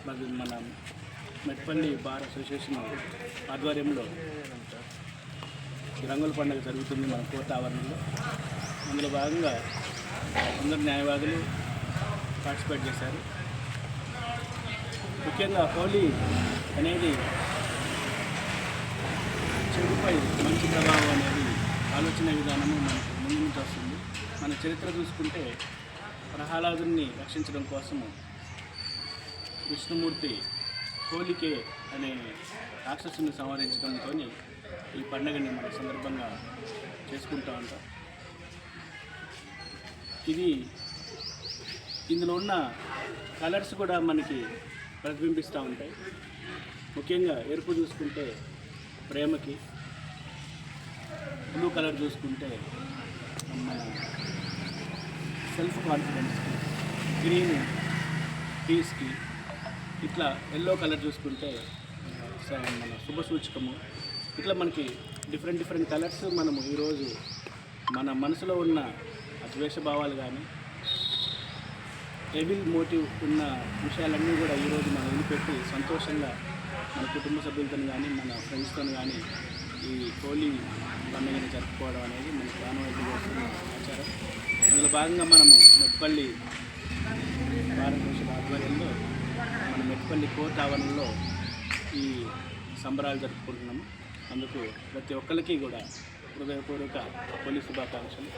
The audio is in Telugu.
మన మెట్పల్లి బార్ అసోసియేషన్ ఆధ్వర్యంలో రంగుల పండుగ జరుగుతుంది మన కోర్టు ఆవరణలో. అందులో భాగంగా అందరు న్యాయవాదులు పార్టిసిపేట్ చేశారు. ముఖ్యంగా హోలీ అనేది చెడుపై మంచి ప్రభావం అనేది ఆలోచన విధానము మనకు ముందు నుంచి వస్తుంది. మన చరిత్ర చూసుకుంటే ప్రహ్లాదుని రక్షించడం కోసము విష్ణుమూర్తి హోలికే అనే రాక్షసుని సంహరించడంతో ఈ పండుగని మన సందర్భంగా చేసుకుంటూ ఉంటాం. ఇందులో ఉన్న కలర్స్ కూడా మనకి ప్రతిబింబిస్తూ ఉంటాయి. ముఖ్యంగా ఎరుపు చూసుకుంటే ప్రేమకి, బ్లూ కలర్ చూసుకుంటే మన సెల్ఫ్ కాన్ఫిడెన్స్కి, గ్రీన్ పీస్కి, ఇట్లా ఎల్లో కలర్ చూసుకుంటే మన శుభ సూచకము. ఇట్లా మనకి డిఫరెంట్ కలర్స్ మనము ఈరోజు మన మనసులో ఉన్న ద్వేషభావాలు కానీ ఎవిల్ మోటివ్ ఉన్న విషయాలన్నీ కూడా ఈరోజు మనం వదిలిపెట్టి సంతోషంగా మన కుటుంబ సభ్యులతో కానీ మన ఫ్రెండ్స్తో కానీ ఈ హోలీ పండుగని జరుపుకోవడం అనేది మన ప్రాణవాయిద్య చేస్తున్న ఆచారం. అందులో భాగంగా మనము మెట్పల్లి భారతదేశ ఆధ్వర్యంలో మన మెట్పల్లి కోర్టు ఆవరణలో ఈ సంబరాలు జరుపుకుంటున్నాము. అందుకు ప్రతి ఒక్కరికి కూడా హృదయపూర్వక హోలీ శుభాకాంక్షలు.